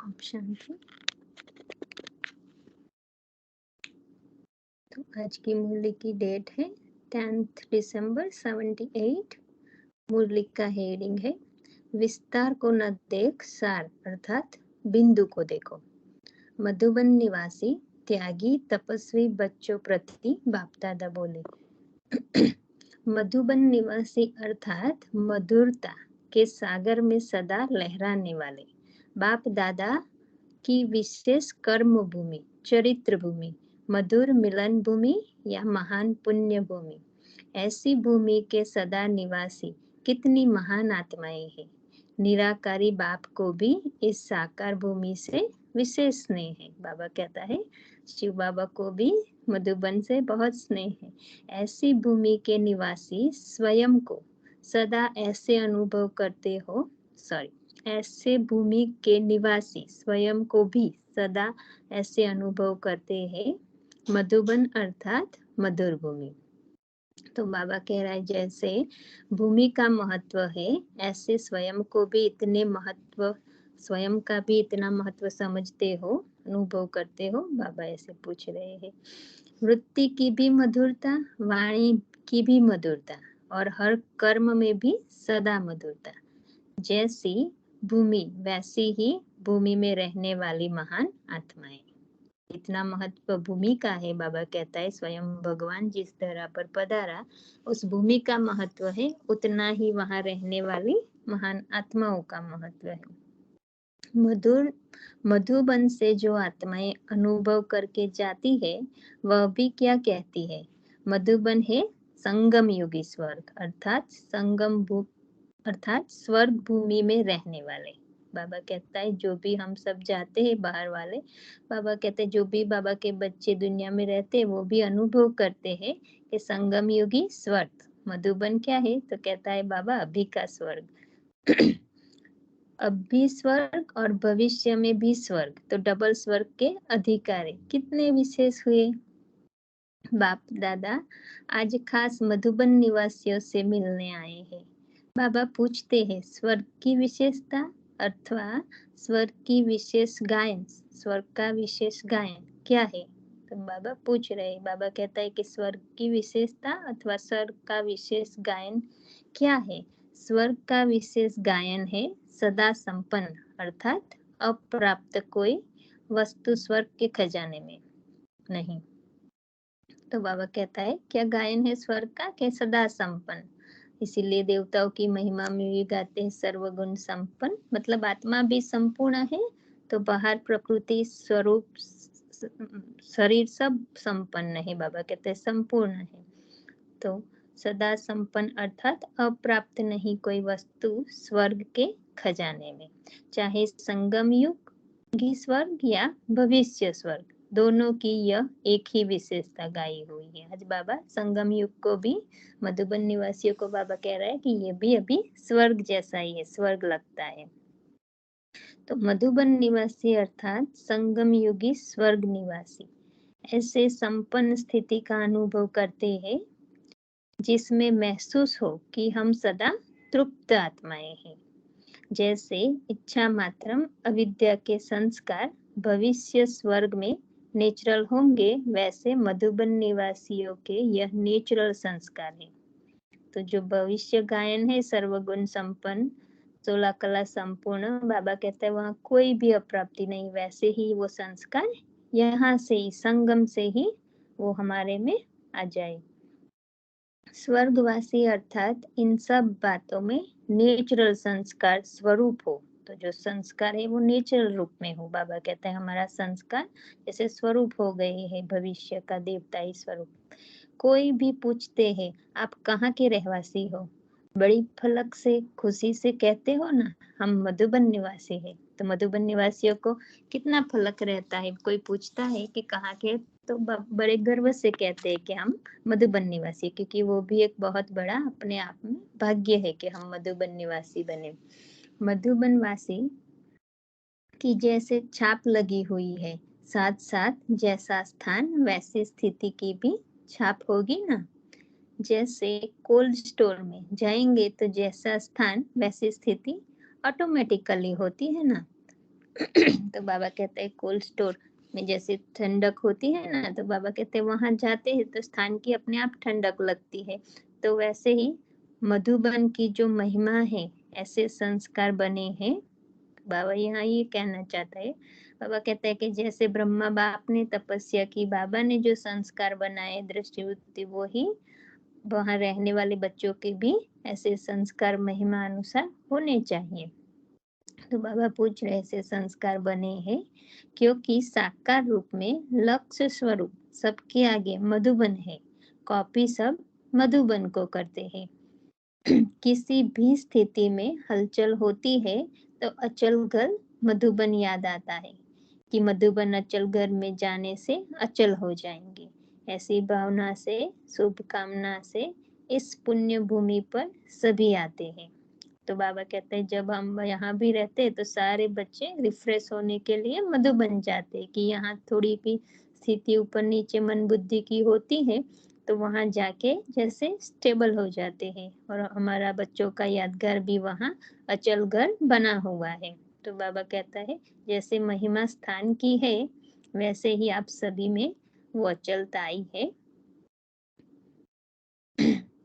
Option थी। तो आज की मुरली की डेट है 10 दिसंबर 78। मुरली का हेडिंग है विस्तार को न देख सार, अर्थात बिंदु को देखो। मधुबन निवासी त्यागी तपस्वी बच्चों प्रति बाप दादा बोले। मधुबन निवासी अर्थात मधुरता के सागर में सदा लहराने वाले बाप दादा की विशेष कर्म भूमि, चरित्र भूमि, मधुर मिलन भूमि या महान पुण्य भूमि, ऐसी भूमि के सदा निवासी कितनी महान आत्माएं हैं। निराकारी बाप को भी इस साकार भूमि से विशेष स्नेह है। बाबा कहता है शिव बाबा को भी मधुबन से बहुत स्नेह है। ऐसी भूमि के निवासी स्वयं को सदा ऐसे अनुभव करते हो, ऐसे भूमि के निवासी स्वयं को भी सदा ऐसे अनुभव करते हैं मधुबन अर्थात मधुर भूमि। तो बाबा कह रहा है जैसे भूमि का महत्व है ऐसे स्वयं को भी इतने महत्व, स्वयं का भी इतना महत्व समझते हो, अनुभव करते हो। बाबा ऐसे पूछ रहे हैं। वृत्ति की भी मधुरता, वाणी की भी मधुरता और हर कर्म में भी सदा मधुरता। जैसी भूमि वैसी ही भूमि में रहने वाली महान आत्माएं। इतना महत्व भूमि का है। बाबा कहता है स्वयं भगवान जिस तरह पर पधारा उस भूमि का महत्व है, उतना ही वहां रहने वाली महान आत्माओं का महत्व है। मधुबन से जो आत्माएं अनुभव करके जाती है वह भी क्या कहती है? मधुबन है संगम युगी स्वर्ग, अर्थात स्वर्ग भूमि में रहने वाले। बाबा कहता है जो भी हम सब जाते हैं बाहर वाले, बाबा कहते हैं जो भी बाबा के बच्चे दुनिया में रहते हैं वो भी अनुभव करते हैं कि संगम युगी स्वर्ग मधुबन क्या है। तो कहता है बाबा अभी का स्वर्ग अभी स्वर्ग और भविष्य में भी स्वर्ग, तो डबल स्वर्ग के अधिकारी कितने विशेष हुए। बाप दादा आज खास मधुबन निवासियों से मिलने आए हैं। बाबा पूछते हैं स्वर्ग की विशेषता अथवा स्वर्ग की विशेष गायन, स्वर्ग का विशेष गायन क्या है? तो बाबा पूछ रहे हैं। बाबा कहता है कि स्वर्ग की विशेषता अथवा स्वर्ग का विशेष गायन क्या है? स्वर्ग का विशेष गायन है सदा संपन्न, अर्थात अप्राप्त कोई वस्तु स्वर्ग के खजाने में नहीं। तो बाबा कहता है क्या गायन है स्वर्ग का? कि सदा संपन्न। इसीलिए देवताओं की महिमा में भी गाते हैं सर्वगुण संपन्न, मतलब आत्मा भी संपूर्ण है तो बाहर प्रकृति स्वरूप शरीर सब संपन्न है। बाबा कहते हैं संपूर्ण है। तो सदा संपन्न अर्थात अप्राप्त नहीं कोई वस्तु स्वर्ग के खजाने में, चाहे संगम युग की स्वर्ग या भविष्य स्वर्ग, दोनों की यह एक ही विशेषता गाई हुई है। आज बाबा संगम युग को भी मधुबन निवासियों को बाबा कह रहा है कि ये भी अभी स्वर्ग जैसा ही है, स्वर्ग लगता है। तो मधुबन निवासी अर्थात संगम युगी स्वर्ग निवासी ऐसे संपन्न स्थिति का अनुभव करते हैं जिसमें महसूस हो कि हम सदा तृप्त आत्माएं हैं। जैसे इच्छा मात्रम अविद्या के संस्कार भविष्य स्वर्ग में नेचुरल होंगे, वैसे मधुबन निवासियों के यह नेचुरल संस्कार है। तो जो भविष्य गायन है सर्वगुण संपन्न 16 कला संपूर्ण, बाबा कहते हैं वहाँ कोई भी अप्राप्ति नहीं, वैसे ही वो संस्कार यहाँ से ही संगम से ही वो हमारे में आ जाए। स्वर्गवासी अर्थात इन सब बातों में नेचुरल संस्कार स्वरूप हो। तो जो संस्कार है वो नेचुरल रूप में हो। बाबा कहते हैं हमारा संस्कार जैसे स्वरूप हो गए है भविष्य का देवताई स्वरूप। कोई भी पूछते हैं आप कहाँ के रहवासी हो, बड़ी फलक से खुशी से कहते हो ना हम मधुबन निवासी है। तो मधुबन निवासियों को कितना फलक रहता है। कोई पूछता है कि कहाँ के, तो बड़े गर्व से कहते हैं कि हम मधुबन निवासी, क्योंकि वो भी एक बहुत बड़ा अपने आप में भाग्य है कि हम मधुबन निवासी बने। मधुबन वासी की जैसे छाप लगी हुई है, साथ साथ जैसा स्थान वैसी स्थिति की भी छाप होगी ना। जैसे कोल्ड स्टोर में जाएंगे तो जैसा स्थान वैसी स्थिति ऑटोमेटिकली होती है ना। तो बाबा कहते हैं कोल्ड स्टोर में जैसे ठंडक होती है ना, तो बाबा कहते हैं वहां जाते हैं तो स्थान की अपने आप ठंडक लगती है। तो वैसे ही मधुबन की जो महिमा है, ऐसे संस्कार बने हैं। बाबा यहाँ ये कहना चाहता है, बाबा कहता है कि जैसे ब्रह्मा बाप ने तपस्या की, बाबा ने जो संस्कार बनाए दृष्टि वृत्ति, वो ही वहां रहने वाले बच्चों के भी ऐसे संस्कार महिमा अनुसार होने चाहिए। तो बाबा पूछ रहे ऐसे संस्कार बने हैं क्योंकि साकार रूप में लक्ष्य स्वरूप सबके आगे मधुबन है, कॉपी सब मधुबन को करते हैं। किसी भी स्थिति में हलचल होती है तो अचल घर मधुबन याद आता है कि मधुबन अचल घर में जाने से अचल हो जाएंगे। ऐसी भावना से, शुभ कामना से इस पुण्य भूमि पर सभी आते हैं। तो बाबा कहते हैं जब हम यहाँ भी रहते हैं तो सारे बच्चे रिफ्रेश होने के लिए मधुबन जाते हैं कि यहाँ थोड़ी भी स्थिति ऊपर नीचे मन बुद्धि की होती है तो वहां जाके जैसे स्टेबल हो जाते हैं। और हमारा बच्चों का यादगार भी वहाँ अचल घर बना हुआ है। तो बाबा कहता है जैसे महिमा स्थान की है वैसे ही आप सभी में वो अचलता आई है।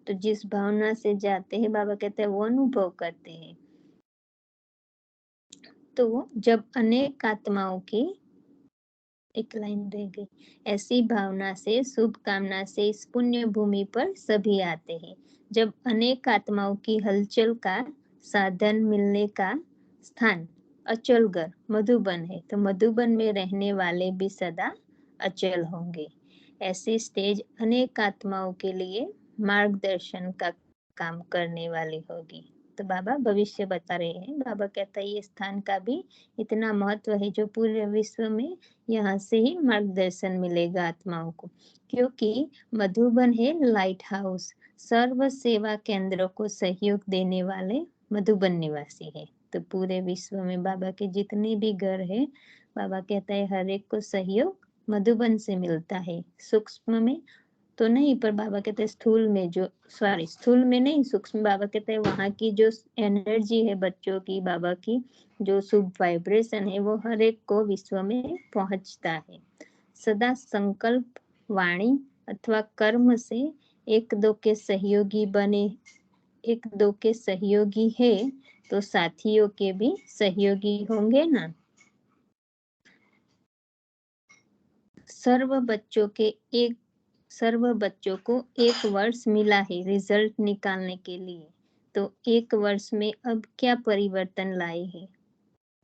तो जिस भावना से जाते हैं बाबा कहते हैं वो अनुभव करते हैं। तो जब अनेक आत्माओं की, एक लाइन रह गई, ऐसी भावना से, शुभ कामना से इस पुण्य भूमि पर सभी आते हैं। जब अनेक आत्माओं की हलचल का साधन मिलने का स्थान अचलगर मधुबन है, तो मधुबन में रहने वाले भी सदा अचल होंगे। ऐसी स्टेज अनेक आत्माओं के लिए मार्गदर्शन का काम करने वाली होगी। तो बाबा भविष्य बता रहे हैं। बाबा कहता है ये स्थान का भी इतना महत्व है जो पूरे विश्व में यहाँ से ही मार्गदर्शन मिलेगा आत्माओं को, क्योंकि मधुबन है लाइट हाउस, सर्व सेवा केंद्रों को सहयोग देने वाले मधुबन निवासी है। तो पूरे विश्व में बाबा के जितने भी घर है, बाबा कहता है हर एक को सहयोग मधुबन से मिलता है। सूक्ष्म में तो नहीं, पर बाबा कहते हैं स्थूल में, जो स्थूल में नहीं, सूक्ष्म, बाबा कहते हैं वहाँ की जो एनर्जी है बच्चों की, बाबा की जो शुभ वाइब्रेशन है वो हर एक को विश्व में पहुंचता है। सदा संकल्प, वाणी अथवा कर्म से एक दो के सहयोगी बने, एक दो के सहयोगी है तो साथियों के भी सहयोगी होंगे ना। सर्व बच्चों को एक वर्ष मिला है रिजल्ट निकालने के लिए, तो एक वर्ष में अब क्या परिवर्तन लाए हैं।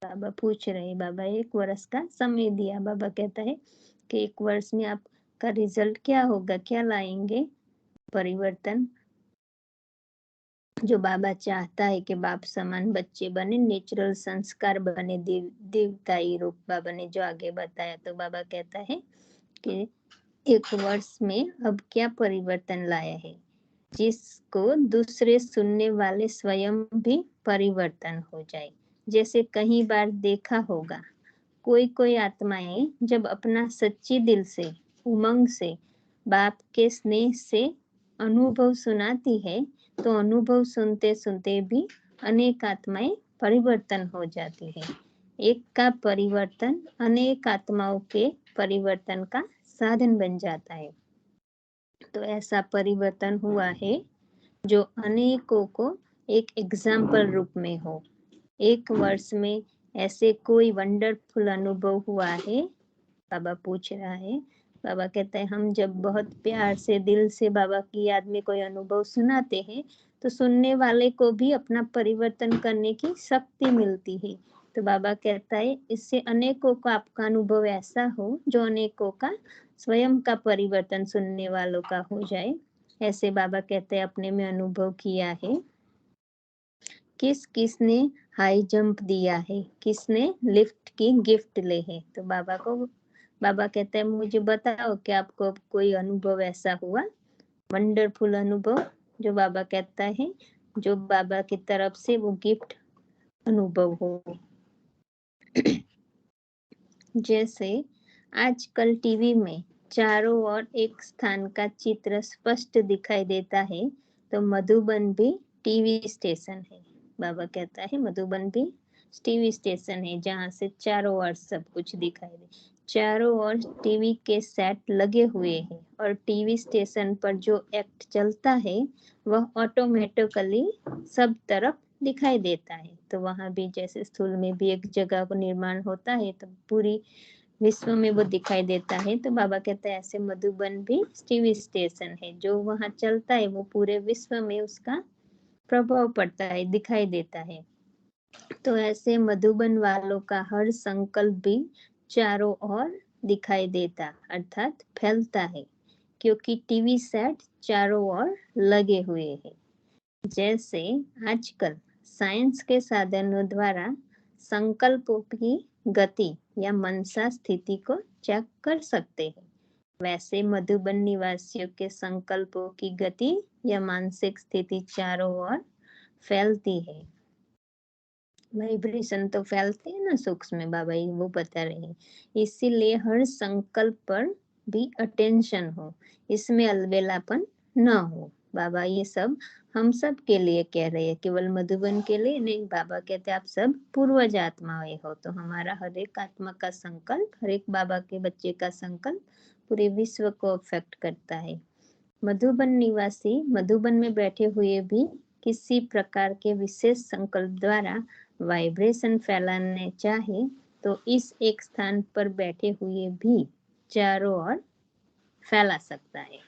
बाबा पूछ रहे, बाबा एक वर्ष का समय दिया, बाबा कहता है कि एक वर्ष में आपका रिजल्ट क्या होगा, क्या लाएंगे परिवर्तन। जो बाबा चाहता है कि बाप समान बच्चे बने, नेचुरल संस्कार बने, देवताई रूप बाबा ने जो आगे बताया। तो बाबा कहता है कि एक वर्ष में अब क्या परिवर्तन लाया है, जिसको दूसरे सुनने वाले स्वयं भी परिवर्तन हो जाए। जैसे कई बार देखा होगा, कोई कोई आत्माएं जब अपना सच्ची दिल से, उमंग से, बाप के स्नेह से अनुभव सुनाती है तो अनुभव सुनते सुनते भी अनेक आत्माएं परिवर्तन हो जाती है। एक का परिवर्तन अनेक आत्माओं के परिवर्तन का साधन बन जाता है। तो ऐसा परिवर्तन हुआ है जो अनेकों को एक एग्जाम्पल रूप में हो। एक वर्ष में ऐसे कोई वंडरफुल अनुभव हुआ है, बाबा पूछ रहा है। बाबा कहते हैं हम जब बहुत प्यार से दिल से बाबा की याद में कोई अनुभव सुनाते हैं तो सुनने वाले को भी अपना परिवर्तन करने की शक्ति मिलती है। तो बाबा कहता है इससे अनेकों का आपका अनुभव ऐसा हो जो अनेकों का स्वयं का परिवर्तन सुनने वालों का हो जाए। ऐसे बाबा कहते हैं अपने में अनुभव किया है। किसने हाई जंप दिया है, किसने लिफ्ट की गिफ्ट ले है। तो बाबा कहते हैं मुझे बताओ कि आपको कोई अनुभव ऐसा हुआ, वंडरफुल अनुभव, जो बाबा कहता है जो बाबा की तरफ से वो गिफ्ट अनुभव हो। जैसे आजकल टीवी में चारों ओर एक स्थान का चित्र स्पष्ट दिखाई देता है, तो मधुबन भी टीवी स्टेशन है। बाबा कहता है मधुबन भी टीवी स्टेशन है जहाँ से चारों ओर सब कुछ दिखाई दे। चारों ओर टीवी के सेट लगे हुए हैं और टीवी स्टेशन पर जो एक्ट चलता है वह ऑटोमेटिकली सब तरफ दिखाई देता है। तो वहाँ भी जैसे स्थूल में भी एक जगह को निर्माण होता है तो पूरी विश्व में वो दिखाई देता है। तो बाबा कहते हैं ऐसे मधुबन भी टीवी स्टेशन है, जो वहाँ चलता है वो पूरे विश्व में उसका प्रभाव पड़ता है, दिखाई देता है। तो ऐसे मधुबन वालों का हर संकल्प भी चारों ओर दिखाई देता अर्थात फैलता है, क्योंकि टीवी सेट चारों ओर लगे हुए हैं। जैसे आजकल साइंस के साधनों द्वारा संकल्पों की गति या मनसा स्थिति को चेक कर सकते हैं, वैसे मधुबन निवासियों के संकल्पों की गति या मानसिक स्थिति चारों ओर फैलती है। वाइब्रेशन तो फैलते हैं ना सूक्ष्म में, बाबा जी वो बता रहे हैं। इसीलिए हर संकल्प पर भी अटेंशन हो, इसमें अलबेलापन न हो। बाबा ये सब हम सब के लिए कह रहे हैं, केवल मधुबन के लिए नहीं। बाबा कहते आप सब पूर्वज आत्माएं हो, तो हमारा हर एक आत्मा का संकल्प, हर एक बाबा के बच्चे का संकल्प पूरे विश्व को अफेक्ट करता है। मधुबन निवासी मधुबन में बैठे हुए भी किसी प्रकार के विशेष संकल्प द्वारा वाइब्रेशन फैलाने चाहे तो इस एक स्थान पर बैठे हुए भी चारों ओर फैला सकता है।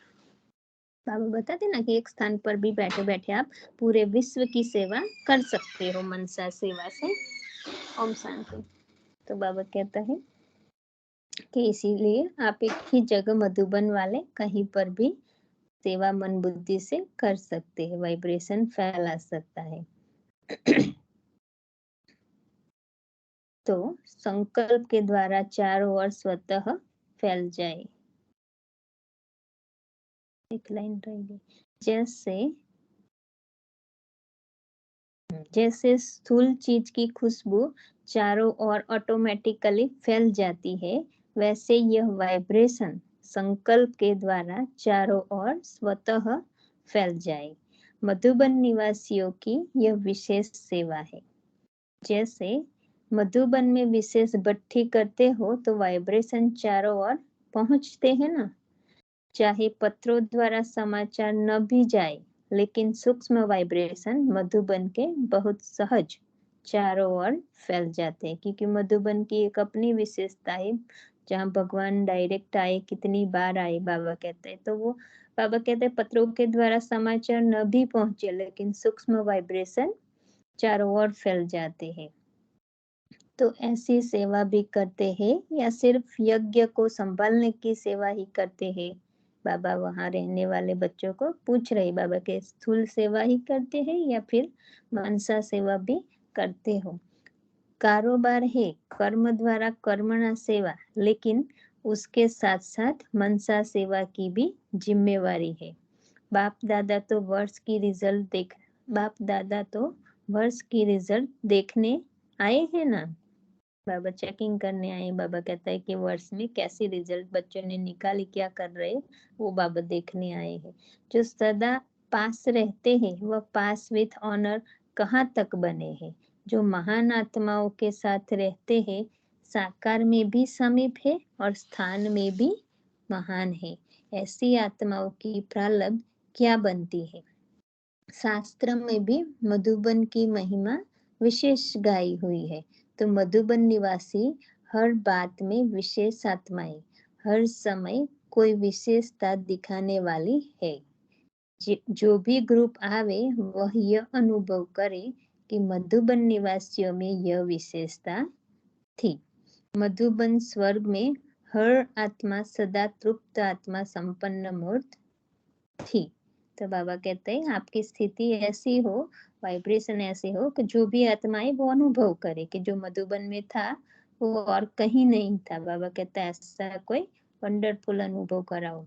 बाबा बताते ना कि एक स्थान पर भी बैठे बैठे आप पूरे विश्व की सेवा कर सकते हो मनसा सेवा से। ओम शांति। तो बाबा कहता है कि इसीलिए आप एक ही जगह मधुबन वाले कहीं पर भी सेवा मन बुद्धि से कर सकते हैं, वाइब्रेशन फैला सकता है। तो संकल्प के द्वारा चारों ओर स्वतः फैल जाए। एक लाइन रहेगी, जैसे स्थूल चीज की खुशबू चारों ओर ऑटोमेटिकली फैल जाती है, वैसे यह वाइब्रेशन संकल्प के द्वारा चारों ओर स्वतः फैल जाए। मधुबन निवासियों की यह विशेष सेवा है। जैसे मधुबन में विशेष भट्टी करते हो तो वाइब्रेशन चारों ओर पहुंचते हैं ना। चाहे पत्रों द्वारा समाचार न भी जाए, लेकिन सूक्ष्म वाइब्रेशन मधुबन के बहुत सहज चारों ओर फैल जाते हैं, क्योंकि मधुबन की एक अपनी विशेषता है। जहाँ भगवान डायरेक्ट आए, कितनी बार आए बाबा कहते हैं, तो वो बाबा कहते हैं पत्रों के द्वारा समाचार न भी पहुंचे, लेकिन सूक्ष्म वाइब्रेशन चारों ओर फैल जाते हैं। तो ऐसी सेवा भी करते हैं या सिर्फ यज्ञ को संभालने की सेवा ही करते हैं? बाबा वहाँ रहने वाले बच्चों को पूछ रहे, बाबा के स्थूल सेवा ही करते हैं या फिर मनसा सेवा भी करते हो? कारोबार है कर्म द्वारा कर्मणा सेवा, लेकिन उसके साथ साथ मनसा सेवा की भी जिम्मेवारी है। बाप दादा तो वर्ष की रिजल्ट देखने आए हैं ना। बाबा चेकिंग करने आए। बाबा कहता है कि वर्ष में कैसी रिजल्ट बच्चों ने निकाली, क्या कर रहे, वो बाबा देखने आए हैं। जो सदा पास रहते हैं वह पास विथ ऑनर कहाँ तक बने हैं। जो महान आत्माओं के साथ रहते हैं साकार में भी समीप है और स्थान में भी महान है। ऐसी आत्माओं की प्रारब्ध क्या बनती है। शास्त्र में भी मधुबन की महिमा विशेष गाई हुई है। तो मधुबन निवासी हर बात में विशेष आत्माएं हर समय कोई विशेषता दिखाने वाली है। जो भी ग्रुप आवे वह यह अनुभव करे कि मधुबन निवासियों में यह विशेषता थी। मधुबन स्वर्ग में हर आत्मा सदा तृप्त आत्मा संपन्न मूर्त थी। तो बाबा कहते हैं आपकी स्थिति ऐसी हो, वाइब्रेशन ऐसी हो कि जो भी आत्माएं वो अनुभव करे कि जो मधुबन में था वो और कहीं नहीं था। बाबा कहता है ऐसा कोई वंडरफुल अनुभव कराओ।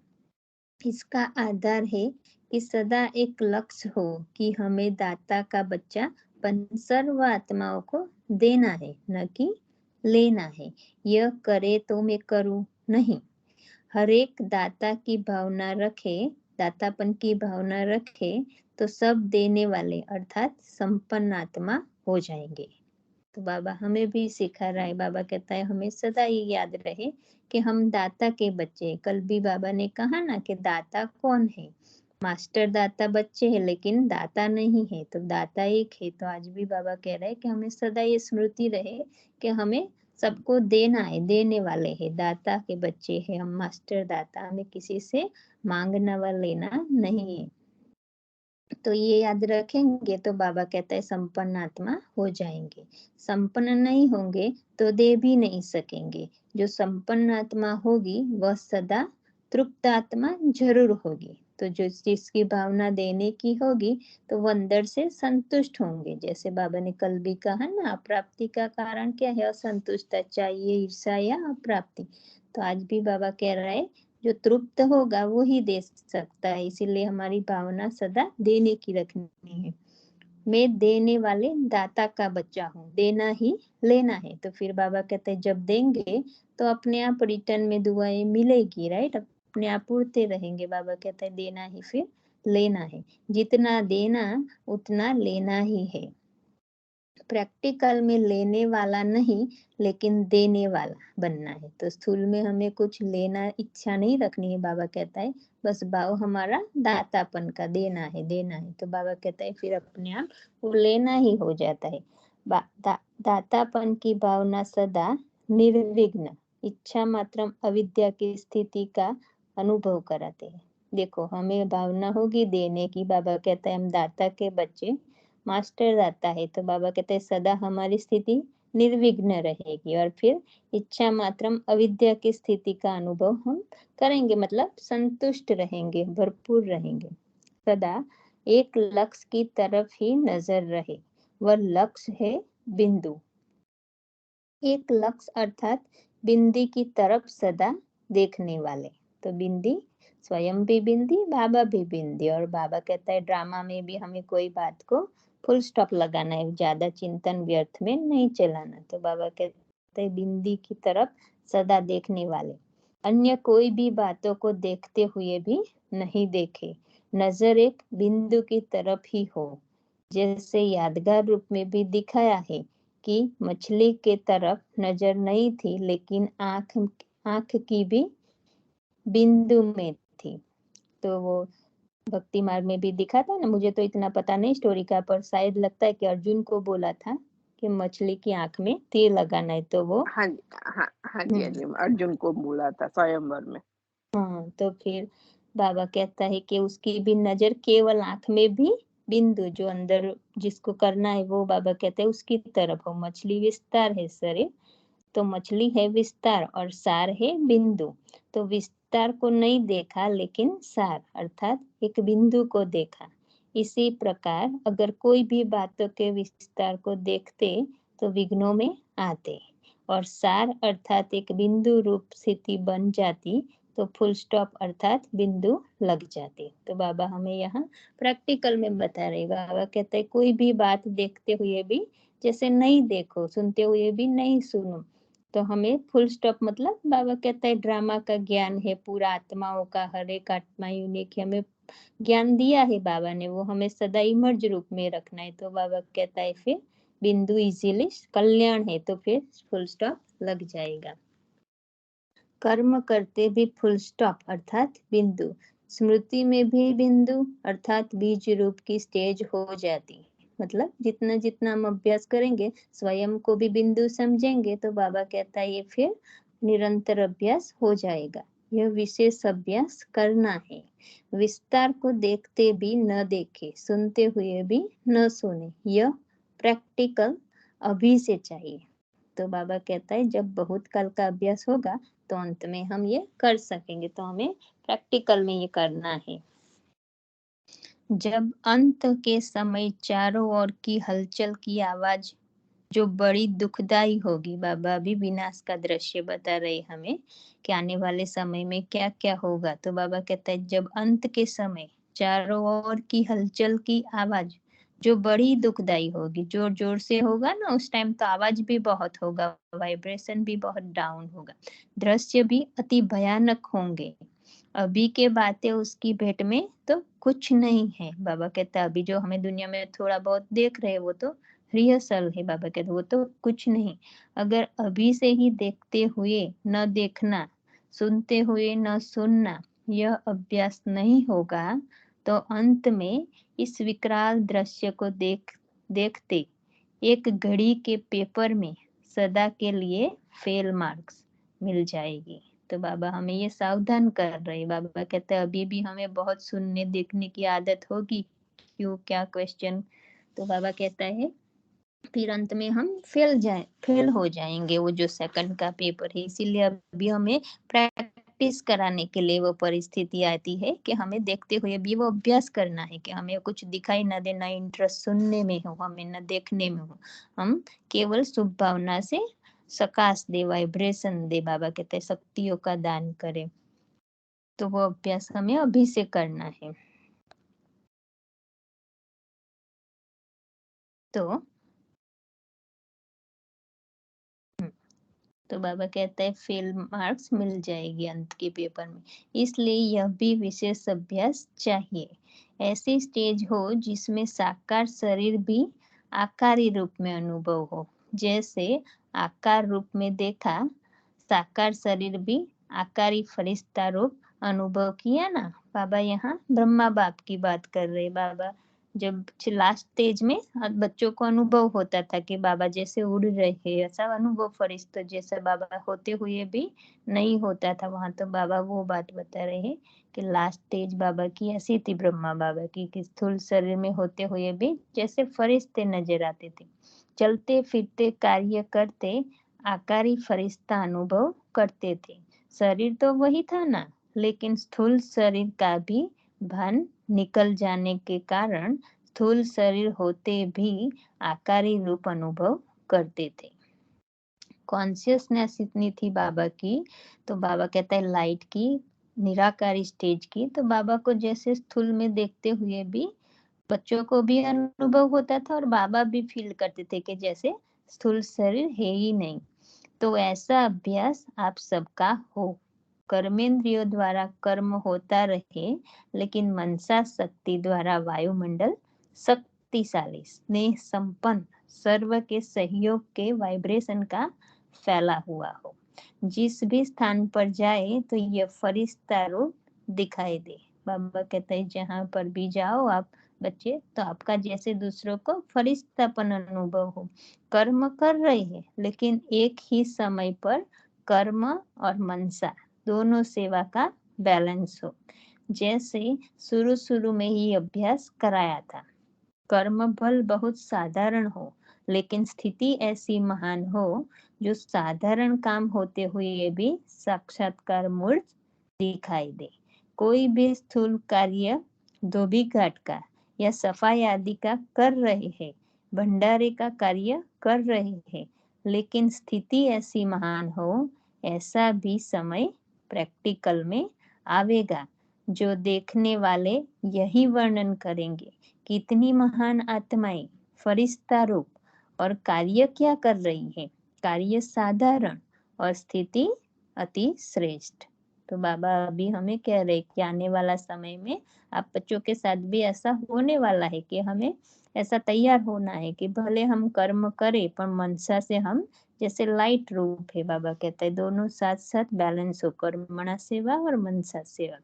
इसका आधार है कि सदा एक लक्ष्य हो कि हमें दाता का बच्चा बन सर्व आत्माओं को देना है, न कि लेना है। यह करे तो मैं करूं नहीं। हर एक दाता की भावना रखे, दातापन की भावना रखे तो सब देने वाले अर्थात संपन्न आत्मा हो जाएंगे। तो बाबा हमें भी सिखा रहा है, बाबा कहता है हमें सदा ये याद रहे कि हम दाता के बच्चे हैं। कल भी बाबा ने कहा ना कि दाता कौन है, मास्टर दाता बच्चे हैं लेकिन दाता नहीं है, तो दाता एक है। तो आज भी बाबा कह रहे हैं कि हमें सदा ये स्मृति रहे कि हमें सबको देना है, देने वाले हैं, दाता के बच्चे हैं हम, मास्टर दाता, हमें किसी से मांगना व लेना नहीं है। तो ये याद रखेंगे तो बाबा कहता है संपन्न आत्मा हो जाएंगे। संपन्न नहीं होंगे तो दे भी नहीं सकेंगे। जो संपन्न आत्मा होगी वह सदा तृप्त आत्मा जरूर होगी। तो जो जिसकी भावना देने की होगी तो वह अंदर से संतुष्ट होंगे। जैसे बाबा ने कल भी कहा ना, अप्राप्ति का कारण क्या है? असंतुष्टता, चाहिए ईर्षा या अप्राप्ति। तो आज भी बाबा कह रहा है जो तृप्त होगा वो ही दे सकता है, इसीलिए हमारी भावना सदा देने की रखनी है। मैं देने वाले दाता का बच्चा हूँ, देना ही लेना है। तो फिर बाबा कहते हैं जब देंगे तो अपने आप रिटर्न में दुआएं मिलेगी, राइट, अपने आप उड़ते रहेंगे। बाबा कहते हैं देना ही फिर लेना है, जितना देना उतना लेना ही है। प्रैक्टिकल में लेने वाला नहीं लेकिन देने वाला बनना है। तो स्थूल में हमें कुछ लेना इच्छा नहीं रखनी है, बाबा कहता है बस भाव हमारा दातापन का, देना है देना है। तो बाबा कहता है फिर अपने आप वो लेना ही हो जाता है। दातापन की भावना सदा निर्विघ्न इच्छा मात्रम अविद्या की स्थिति का अनुभव कराते हैं। देखो हमें भावना होगी देने की, बाबा कहता है हम दाता के बच्चे, मास्टर दाता है, तो बाबा कहते हैं सदा हमारी स्थिति निर्विघ्न रहेगी और फिर इच्छा मात्रम अविद्या की स्थिति का अनुभव हम करेंगे, मतलब संतुष्ट रहेंगे, भरपूर रहेंगे। सदा एक लक्ष्य की तरफ ही नजर रहे, वह लक्ष्य है बिंदु। एक लक्ष्य अर्थात बिंदी की तरफ सदा देखने वाले। तो बिंदी स्वयं भी बिंदी, बाबा भी बिंदी। और बाबा कहता है ड्रामा में भी हमें कोई बात को फुल स्टॉप लगाना है, ज्यादा चिंतन व्यर्थ में नहीं चलाना। तो बाबा कहते हैं बिंदी की तरफ सदा देखने वाले, अन्य कोई भी बातों को देखते हुए भी नहीं देखे, नजर एक बिंदु की तरफ ही हो। जैसे यादगार रूप में भी दिखाया है कि मछली के तरफ नजर नहीं थी लेकिन आंख की भी बिंदु में थी। तो वो भक्ति मार्ग में भी दिखा था ना, मुझे तो इतना पता नहीं स्टोरी का, पर शायद लगता है कि अर्जुन को बोला था कि मछली की आंख में तीर लगाना है, तो वो हाँ हाँ हाँ जी, हाँ जी, अर्जुन को बोला था स्वयंवर में। हाँ, तो फिर बाबा कहता है कि उसकी भी नजर केवल आंख में भी बिंदु, जो अंदर जिसको करना है वो बाबा कहते हैं उसकी तरफ हो। मछली विस्तार है शरीर, तो मछली है विस्तार और सार है बिंदु। तो विस्तार को नहीं देखा लेकिन सार अर्थात एक बिंदु को देखा। इसी प्रकार अगर कोई भी बातों के विस्तार को देखते तो विघ्नों में आते और सार अर्थात एक बिंदु रूप स्थिति बन जाती तो फुल स्टॉप अर्थात बिंदु लग जाती। तो बाबा हमें यहाँ प्रैक्टिकल में बता रहे, बाबा कहते हैं कोई भी बात देखते हुए भी जैसे नहीं देखो, सुनते हुए भी नहीं सुनो, तो हमें फुल स्टॉप, मतलब बाबा कहता है ड्रामा का ज्ञान है पूरा आत्माओं का, हर एक आत्मा यूनिक है, हमें ज्ञान दिया है बाबा ने, वो हमें सदा इमर्ज रूप में रखना है। तो बाबा कहता है फिर बिंदु इजीली कल्याण है, तो फिर फुल स्टॉप लग जाएगा। कर्म करते भी फुल स्टॉप अर्थात बिंदु, स्मृति में भी बिंदु अर्थात बीज रूप की स्टेज हो जाती। मतलब जितना जितना हम अभ्यास करेंगे स्वयं को भी बिंदु समझेंगे, तो बाबा कहता है ये फिर निरंतर अभ्यास हो जाएगा। यह विशेष अभ्यास करना है, विस्तार को देखते भी न देखे, सुनते हुए भी न सुने, यह प्रैक्टिकल अभी से चाहिए। तो बाबा कहता है जब बहुत काल का अभ्यास होगा तो अंत में हम ये कर सकेंगे, तो हमें प्रैक्टिकल में ये करना है। जब अंत के समय चारों ओर की हलचल की आवाज जो बड़ी दुखदाई होगी, बाबा भी विनाश का दृश्य बता रहे हमें कि आने वाले समय में क्या क्या होगा। तो बाबा कहता है जब अंत के समय चारों ओर की हलचल की आवाज जो बड़ी दुखदाई होगी, जोर जोर से होगा ना उस टाइम, तो आवाज भी बहुत होगा, वाइब्रेशन भी बहुत डाउन होगा, दृश्य भी अति भयानक होंगे। अभी के बातें उसकी भेंट में तो कुछ नहीं है। बाबा कहता है अभी जो हमें दुनिया में थोड़ा बहुत देख रहे हैं वो तो रिहर्सल है, बाबा कहते वो तो कुछ नहीं। अगर अभी से ही देखते हुए न देखना, सुनते हुए न सुनना, यह अभ्यास नहीं होगा तो अंत में इस विकराल दृश्य को देखते एक घड़ी के पेपर में सदा के लिए फेल मार्क्स मिल जाएगी। तो बाबा हमें ये सावधान कर रहे। बाबा कहते हैं अभी भी हमें बहुत सुनने देखने की आदत होगी, क्यों, क्या क्वेश्चन। तो बाबा कहता है फिर अंत में हम फेल हो जाएंगे, वो जो सेकंड का पेपर है। इसीलिए अभी हमें प्रैक्टिस कराने के लिए वो परिस्थिति आती है कि हमें देखते हुए भी वो अभ्यास करना है कि हमें कुछ दिखाई न दे, ना इंटरेस्ट सुनने में हो, हमें न देखने में हो। हम केवल शुभ भावना से सकाश दे, वाइब्रेशन दे, बाबा कहते हैं शक्तियों का दान करें। तो वो अभ्यास हमें अभी से करना है। तो बाबा कहता है फेल मार्क्स मिल जाएगी अंत के पेपर में, इसलिए यह भी विशेष अभ्यास चाहिए। ऐसी स्टेज हो जिसमें साकार शरीर भी आकारी रूप में अनुभव हो। जैसे आकार रूप में देखा, साकार शरीर भी आकारी फरिश्ता रूप अनुभव किया ना। बाबा यहाँ ब्रह्मा बाप की बात कर रहे। बाबा जब लास्ट स्टेज में बच्चों को अनुभव होता था कि बाबा जैसे उड़ रहे हैं, ऐसा अनुभव फरिश्तों जैसा बाबा होते हुए भी नहीं होता था वहां। तो बाबा वो बात बता रहे हैं कि लास्ट स्टेज बाबा की ऐसी थी, ब्रह्मा बाबा की, कि स्थूल शरीर में होते हुए भी जैसे फरिश्ते नजर आते थे, चलते फिरते कार्य करते आकारी फरिश्ता अनुभव करते थे। शरीर तो वही था ना, लेकिन स्थूल शरीर का भी भान निकल जाने के कारण स्थूल शरीर होते भी आकारी रूप अनुभव करते थे। कॉन्शियसनेस इतनी थी बाबा की, तो बाबा कहता है लाइट की, निराकारी स्टेज की। तो बाबा को जैसे स्थूल में देखते हुए भी बच्चों को भी अनुभव होता था और बाबा भी फील करते थे कि जैसे स्थूल शरीर है ही नहीं। तो ऐसा अभ्यास आप सबका हो। कर्मेंद्रियों द्वारा कर्म होता रहे, लेकिन मनसा शक्ति द्वारा वायुमंडल शक्तिशाली, स्नेह संपन्न, सर्व के सहयोग के वाइब्रेशन का फैला हुआ हो। जिस भी स्थान पर जाए तो यह फरिश्ता रूप दिखाई दे। बाबा कहते हैं जहाँ पर भी जाओ आप बच्चे, तो आपका जैसे दूसरों को फरिश्तापन अनुभव हो। कर्म कर रहे हैं, लेकिन एक ही समय पर कर्म और मनसा दोनों सेवा का बैलेंस हो। जैसे शुरू शुरू में ही अभ्यास कराया था, कर्म फल बहुत साधारण हो, लेकिन स्थिति ऐसी महान हो जो साधारण काम होते हुए भी साक्षात्कार मूर्त दिखाई दे। कोई भी स्थूल कार्य धोबी घाट का या सफाई आदि का कर रहे हैं, भंडारे का कार्य कर रहे हैं, लेकिन स्थिति ऐसी महान हो, ऐसा भी समय प्रैक्टिकल में आवेगा जो देखने वाले यही वर्णन करेंगे। कितनी महान आत्माएं फरिश्ता रूप और कार्य क्या कर रही है, कार्य साधारण और स्थिति अति श्रेष्ठ। तो बाबा अभी हमें कह रहे कि आने वाला समय में आप बच्चों के साथ भी ऐसा होने वाला है कि हमें ऐसा तैयार होना है कि भले हम कर्म करें पर मनसा से हम जैसे लाइट रूप है। बाबा कहते हैं दोनों साथ साथ बैलेंस हो, कर्मणा सेवा और मनसा सेवा।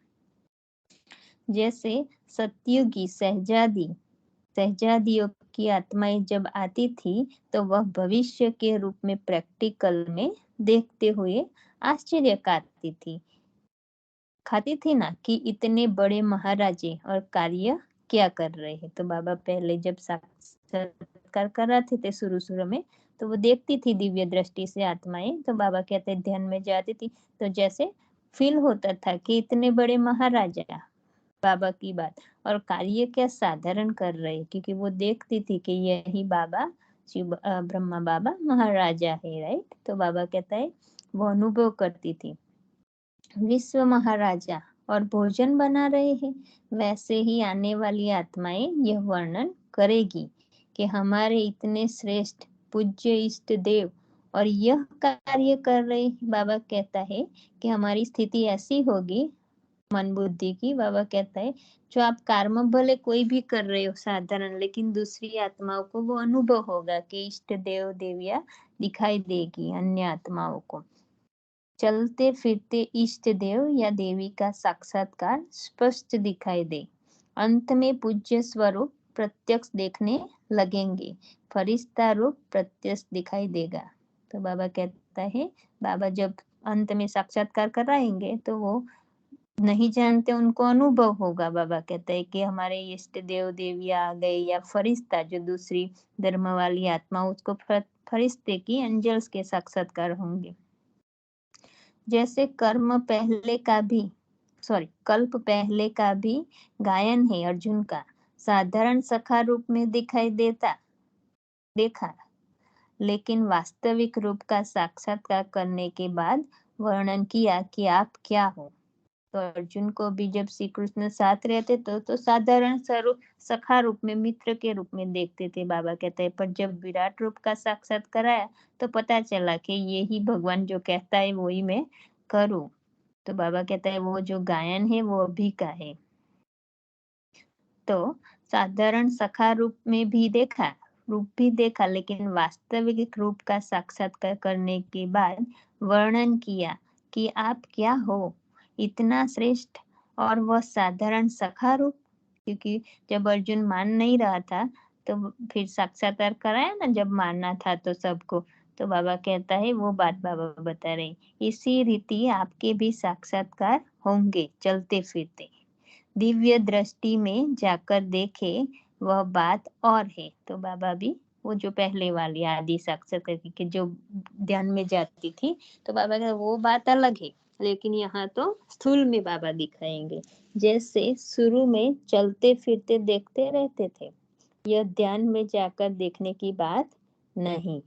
जैसे सतयुगी सहजादियों की आत्माएं जब आती थी तो वह भविष्य के रूप में प्रैक्टिकल में देखते हुए आश्चर्य खाती थी ना कि इतने बड़े महाराजे और कार्य क्या कर रहे हैं। तो बाबा पहले जब साक्षात्कार कर रहे थे शुरू शुरू में, तो वो देखती थी दिव्य दृष्टि से आत्माएं। तो बाबा कहते ध्यान में जाती थी तो जैसे फील होता था कि इतने बड़े महाराजा, बाबा की बात, और कार्य क्या साधारण कर रहे, क्योंकि वो देखती थी कि यही बाबा शिव ब्रह्मा बाबा महाराजा है, राइट। तो बाबा कहता है वो अनुभव करती थी विश्व महाराजा और भोजन बना रहे हैं, वैसे ही आने वाली आत्माएं यह वर्णन करेगी कि हमारे इतने श्रेष्ठ पूज्य इष्ट देव और यह कार्य कर रहे। बाबा कहता है कि हमारी स्थिति ऐसी होगी मन बुद्धि की। बाबा कहता है जो आप कर्म भले कोई भी कर रहे हो साधारण, लेकिन दूसरी आत्माओं को वो अनुभव होगा कि इष्ट देव देविया दिखाई देगी अन्य आत्माओं को। चलते फिरते इष्ट देव या देवी का साक्षात्कार स्पष्ट दिखाई दे। अंत में पूज्य स्वरूप प्रत्यक्ष देखने लगेंगे, फरिश्ता रूप प्रत्यक्ष दिखाई देगा। तो बाबा कहता है बाबा जब अंत में साक्षात्कार कराएंगे तो वो नहीं जानते उनको अनुभव होगा। बाबा कहते हैं कि हमारे इष्ट देव देविया आ गए या फरिश्ता जो दूसरी धर्म वाली आत्मा उसको फरिश्ते की एंजल्स के साक्षात्कार होंगे। जैसे कल्प पहले का भी गायन है अर्जुन का, साधारण सखा रूप में दिखाई देखा, लेकिन वास्तविक रूप का साक्षात्कार करने के बाद वर्णन किया कि आप क्या हो। तो अर्जुन को भी जब श्री कृष्ण साथ रहते तो साधारण स्वरूप सखा रूप में मित्र के रूप में देखते थे। बाबा कहते हैं पर जब विराट रूप का साक्षात कराया तो पता चला कि यही भगवान जो कहता है वही मैं करूं। तो बाबा कहता है वो जो गायन है वो अभी का है। तो साधारण सखा रूप में भी देखा, लेकिन वास्तविक रूप का साक्षात्कार करने के बाद वर्णन किया कि आप क्या हो इतना श्रेष्ठ। और वह साधारण सखा रूप, क्योंकि जब अर्जुन मान नहीं रहा था तो फिर साक्षात्कार कराया ना, जब मानना था तो सबको। तो बाबा कहता है वो बात बाबा बता रहे, इसी रीति आपके भी साक्षात्कार होंगे चलते फिरते। दिव्य दृष्टि में जाकर देखे वह बात और है। तो बाबा भी वो जो पहले वाली आदि साक्षात्कार की जो ध्यान में जाती थी, तो बाबा का वो बात अलग है, लेकिन यहाँ तो स्थूल में बाबा दिखाएंगे। जैसे शुरू में चलते फिरते देखते रहते थे, यह ध्यान में जाकर देखने की बात नहीं।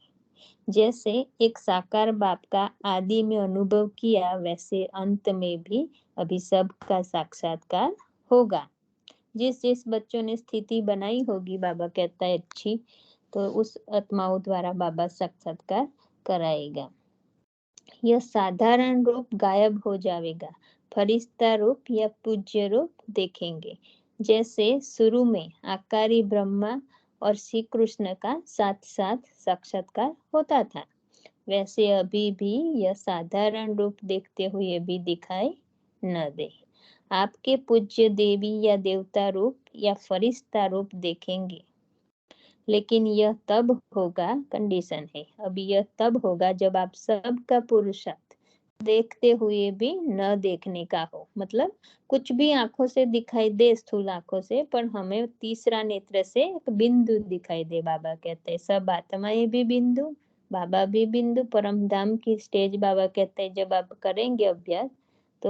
जैसे एक साकार बाप का आदि में अनुभव किया, वैसे अंत में भी अभी सब का साक्षात्कार होगा। जिस जिस बच्चों ने स्थिति बनाई होगी, बाबा कहता है अच्छी, तो उस आत्माओं द्वारा बाबा साक्षात्कार कराएगा। यह साधारण रूप गायब हो जाएगा, फरिश्ता रूप या पूज्य रूप देखेंगे। जैसे शुरू में आकारी ब्रह्मा और श्री कृष्ण का साथ साथ साक्षात्कार होता था, वैसे अभी भी यह साधारण रूप देखते हुए भी दिखाई न दे। आपके पूज्य देवी या देवता रूप या फरिश्ता रूप देखेंगे, लेकिन यह तब होगा, कंडीशन है, अभी यह तब होगा जब आप सबका पुरुषार्थ देखते हुए भी न देखने का हो। मतलब कुछ भी आंखों से दिखाई दे, स्थूल आंखों से, पर हमें तीसरा नेत्र से एक बिंदु दिखाई दे। बाबा कहते हैं सब आत्माएं भी बिंदु, बाबा भी बिंदु, परम धाम की स्टेज। बाबा कहते हैं जब आप करेंगे अभ्यास